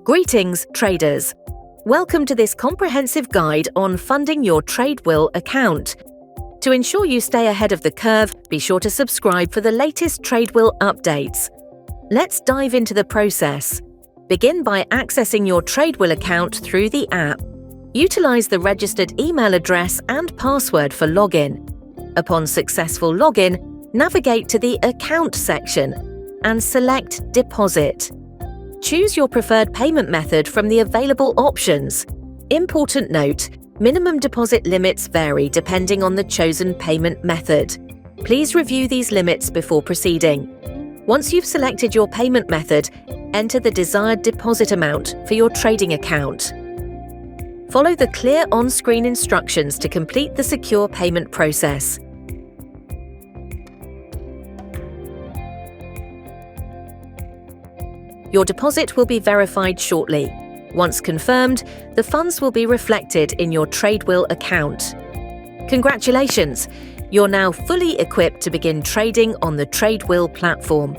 Greetings, traders! Welcome to this comprehensive guide on funding your Tradewill account. To ensure you stay ahead of the curve, be sure to subscribe for the latest Tradewill updates. Let's dive into the process. Begin by accessing your Tradewill account through the app. Utilize the registered email address and password for login. Upon successful login, navigate to the Account section and select Deposit. Choose your preferred payment method from the available options. Important note: minimum deposit limits vary depending on the chosen payment method. Please review these limits before proceeding. Once you've selected your payment method, enter the desired deposit amount for your trading account. Follow the clear on-screen instructions to complete the secure payment process. Your deposit will be verified shortly. Once confirmed, the funds will be reflected in your Tradewill account. Congratulations! You're now fully equipped to begin trading on the Tradewill platform.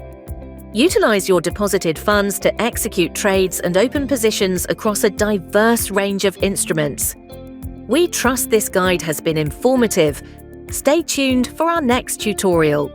Utilize your deposited funds to execute trades and open positions across a diverse range of instruments. We trust this guide has been informative. Stay tuned for our next tutorial.